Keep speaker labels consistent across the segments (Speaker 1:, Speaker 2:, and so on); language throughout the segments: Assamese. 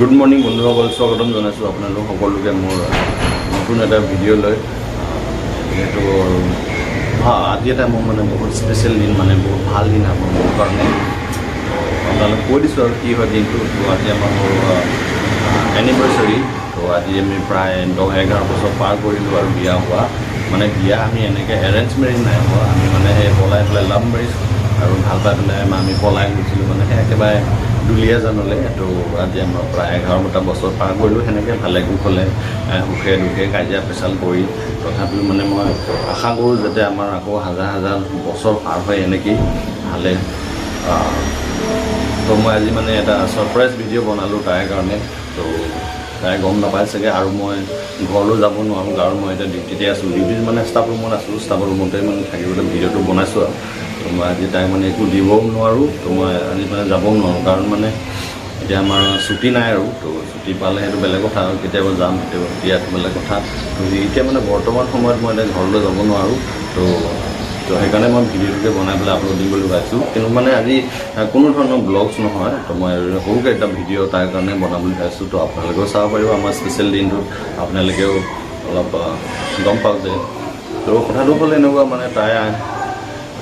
Speaker 1: গুড মৰ্নিং বন্ধুসকল, স্বাগতম জনাইছোঁ আপোনালোক সকলোকে মোৰ নতুন এটা ভিডিঅ'লৈ। যিহেতু আজি এটা মোৰ মানে বহুত স্পেচিয়েল দিন, মানে বহুত ভাল দিন হ'ব মোৰ কাৰণে। আপোনালোক কৈ দিছোঁ আৰু কি হয় দিনটো। তো আজি আমাৰ এনিভাৰ্চাৰী। তো আজি আমি প্ৰায় 10-11 বছৰ পাৰ কৰিলোঁ আৰু বিয়া হোৱা। মানে বিয়া আমি এনেকৈ এৰেঞ্জ মেৰেজ নাই হোৱা, আমি মানে সেই পলাই পেলাই লাভ মেৰেজ আৰু ভাল পাই পেলাই আমি পলাই গৈছিলোঁ, মানে সেই একেবাৰে দুলীয়াজানলৈ। তো আজি আমাৰ প্ৰায় 11টা বছৰ পাৰ কৰিলোঁ সেনেকৈ ভালে কুশলে সুখে দুখে কাজিয়া পেচাল কৰি। তথাপিও মানে মই আশা কৰোঁ যাতে আমাৰ আকৌ হাজাৰ হাজাৰ বছৰ পাৰ হয় এনেকেই ভালে। তো মই আজি মানে এটা ছাৰপ্ৰাইজ ভিডিঅ' বনালোঁ তাইৰ কাৰণে। তো তাই গম নাপায় চাগে, আৰু মই ঘৰলৈ যাব নোৱাৰোঁ কাৰণ মই এতিয়া ডিউটিতে আছোঁ। ডিউটিত মানে ষ্টাফ ৰুমত আছোঁ, ষ্টাফ ৰুমতে মানে থাকিবলৈ ভিডিঅ'টো বনাইছোঁ আৰু। তো মই আজি তাইক মানে একো দিবও নোৱাৰোঁ, তো মই আজি মানে যাবও নোৱাৰোঁ কাৰণ মানে এতিয়া আমাৰ ছুটি নাই আৰু। তো ছুটি পালে সেইটো বেলেগ কথা, আৰু কেতিয়াবা যাম কেতিয়াবা দিয়াটো বেলেগ কথা। তো এতিয়া মানে বৰ্তমান সময়ত মই এতিয়া ঘৰলৈ যাব নোৱাৰোঁ। তো সেইকাৰণে মই ভিডিঅ'টোকে বনাই পেলাই আপলোড দিবলৈ পাইছোঁ। কিন্তু মানে আজি কোনো ধৰণৰ ব্লগছ নহয়, তো মই সৰুকৈ এটা ভিডিঅ' তাৰ কাৰণে বনাবলৈ পাইছোঁ। তো আপোনালোকেও চাব পাৰিব আমাৰ স্পেচিয়েল দিনটোত, আপোনালোকেও অলপ গম পাওক যে। তো কথাটো হ'ল এনেকুৱা, মানে তাই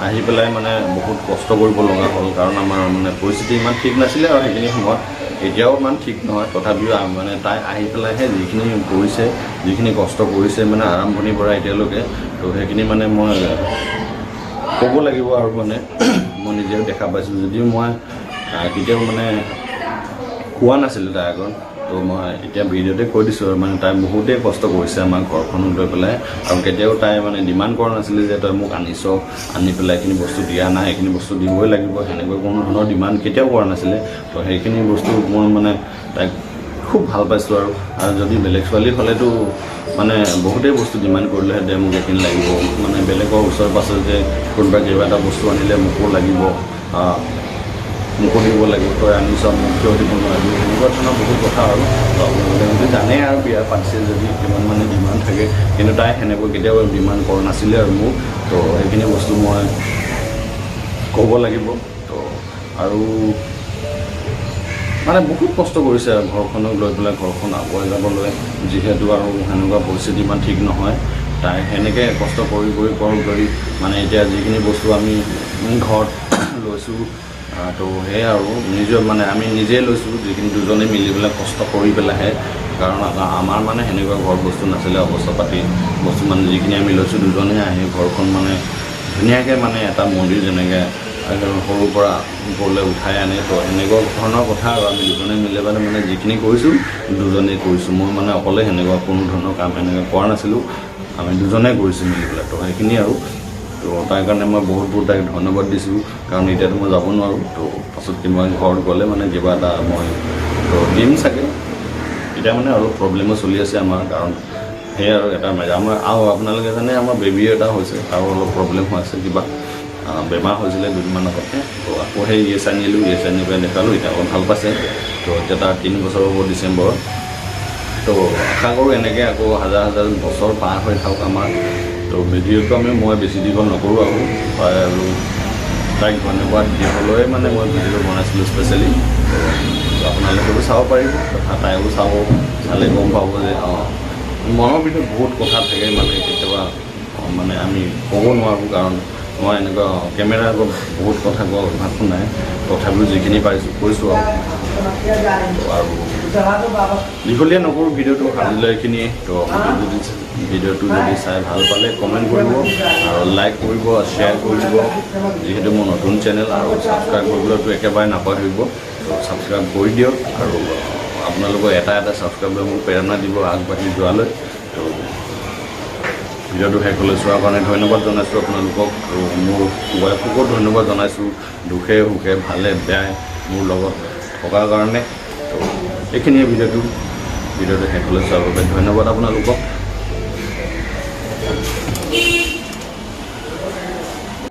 Speaker 1: আহি পেলাই মানে বহুত কষ্ট কৰিব লগা হ'ল কাৰণ আমাৰ মানে পৰিস্থিতি ইমান ঠিক নাছিলে আৰু সেইখিনি সময়ত। এতিয়াও ইমান ঠিক নহয়, তথাপিও মানে তাই আহি পেলাইহে যিখিনি কৰিছে, যিখিনি কষ্ট কৰিছে মানে আৰম্ভণিৰ পৰা এতিয়ালৈকে, তো সেইখিনি মানে মই ক'ব লাগিব। আৰু মানে মই নিজেও দেখা পাইছোঁ, যদিও মই কেতিয়াও মানে কোৱা নাছিলোঁ তাইৰ আগত। তো মই এতিয়া ভিডিঅ'তে কৈ দিছোঁ আৰু মানে তাই বহুতেই কষ্ট কৰিছে আমাৰ ঘৰখনক লৈ পেলাই। আৰু কেতিয়াও তাই মানে ডিমাণ্ড কৰা নাছিলে যে তই মোক আনি পেলাই এইখিনি বস্তু দিয়া নাই, এইখিনি বস্তু দিবই লাগিব, সেনেকৈ কোনো ধৰণৰ ডিমাণ্ড কেতিয়াও কৰা নাছিলে। তো সেইখিনি বস্তু মই মানে তাইক খুব ভাল পাইছোঁ। আৰু যদি বেলেগ ছোৱালী হ'লেতো মানে বহুতেই বস্তু ডিমাণ্ড কৰিলেহেঁতেন, মোক এইখিনি লাগিব, মানে বেলেগৰ ওচৰে পাছৰে যে কোনোবা কিবা এটা বস্তু আনিলে মোকো লাগিব, মোকো দিব লাগিব, তই আনিছ মোক কিয় দিব নোৱাৰিবি, এনেকুৱা ধৰণৰ বহুত কথা। আৰু আপোনালোকে যদি জানে আৰু বিয়া পাতিছে যদি কিমান মানে ডিমাণ্ড থাকে, কিন্তু তাই সেনেকৈ কেতিয়াও ডিমাণ্ড কৰা নাছিলে আৰু মোক। তো সেইখিনি বস্তু মই ক'ব লাগিব। তো আৰু মানে বহুত কষ্ট কৰিছে আৰু ঘৰখনক লৈ পেলাই, ঘৰখন আগুৱাই যাবলৈ, যিহেতু আৰু সেনেকুৱা পৰিস্থিতি ইমান ঠিক নহয়। তাই সেনেকৈ কষ্ট কৰি মানে এতিয়া যিখিনি বস্তু আমি ঘৰত লৈছোঁ, তো সেয়াই আৰু নিজৰ মানে আমি নিজেই লৈছোঁ, যিখিনি দুজনে মিলি পেলাই কষ্ট কৰি পেলাইহে। কাৰণ আমাৰ মানে সেনেকুৱা ঘৰত বস্তু নাছিলে, অৱস্থা পাতি বস্তু মানে যিখিনি আমি লৈছোঁ দুজনে আহি ঘৰখন মানে ধুনীয়াকৈ মানে এটা মন্দিৰ যেনেকৈ সৰুৰ পৰা ওপৰলৈ উঠাই আনে, তো সেনেকুৱা ধৰণৰ কথা। আৰু আমি দুজনে মিলি পেলাই মানে যিখিনি কৰিছোঁ দুজনেই কৰিছোঁ, মই মানে অকলে সেনেকুৱা কোনো ধৰণৰ কাম সেনেকৈ কৰা নাছিলোঁ, আমি দুজনে কৰিছোঁ মিলি পেলাই। তো সেইখিনি আৰু। তো তাৰ কাৰণে মই বহুত তাইক ধন্যবাদ দিছোঁ, কাৰণ এতিয়াতো মই যাব নোৱাৰোঁ। তো পাছত মই ঘৰত গ'লে মানে কিবা এটা মই তো দিম চাগে। এতিয়া মানে অলপ প্ৰব্লেমো চলি আছে আমাৰ, কাৰণ সেয়াই আৰু এটা আমাৰ আৰু আপোনালোকে জানে আমাৰ বেবী এটা হৈছে, তাৰো অলপ প্ৰব্লেম হৈ আছে, কিবা বেমাৰ হৈছিলে দুদিনমান আগতে। তো আকৌ সেই আনিলোঁ, আনি পেলাই দেখালোঁ, এতিয়া অলপ ভাল পাইছে। তো এতিয়া তাৰ 3 বছৰ হ'ব ডিচেম্বৰত। তো আশা কৰোঁ এনেকৈ আকৌ হাজাৰ হাজাৰ বছৰ পাৰ হৈ থাকক আমাৰ। তো ভিডিঅ'টো মই বেছি দীঘল নকৰোঁ আৰু তাইক ধন্যবাদ দিবলৈ মানে মই ভিডিঅ' বনাইছিলোঁ স্পেচিয়েলি। তো আপোনালোকেও চাব পাৰিব, তথা তাইও চালে গম পাব যে মনৰ ভিতৰত বহুত কথা থাকে, মানে কেতিয়াবা মানে আমি ক'ব নোৱাৰোঁ, কাৰণ মই এনেকুৱা কেমেৰাৰ আগত বহুত কথা কোৱা অভ্যাসটো নাই। তথাপিও যিখিনি পাৰিছোঁ কৈছোঁ আৰু দীঘলীয়া নকৰোঁ ভিডিঅ'টো আজিলৈ এইখিনিয়ে। তো ভিডিঅ'টো যদি চাই ভাল পালে কমেণ্ট কৰিব আৰু লাইক কৰিব, শ্বেয়াৰ কৰিব। যিহেতু মোৰ নতুন চেনেল, আৰু ছাবস্ক্ৰাইব কৰিবলৈতো একেবাৰে নাপাহৰিব। তো ছাবস্ক্ৰাইব কৰি দিয়ক, আৰু আপোনালোকৰ এটা ছাবস্ক্ৰাইবে মোক প্ৰেৰণা দিব আগবাঢ়ি যোৱালৈ। তো ভিডিঅ'টো শেষলৈ চোৱাৰ কাৰণে ধন্যবাদ জনাইছোঁ আপোনালোকক, আৰু মোৰ ৱাইফকো ধন্যবাদ জনাইছোঁ, দুখে সুখে ভালে বেয়াই মোৰ লগত থকাৰ কাৰণে। তো এইখিনিয়ে ভিডিঅ'টো শেষলৈ চোৱাৰ বাবে ধন্যবাদ আপোনালোকক।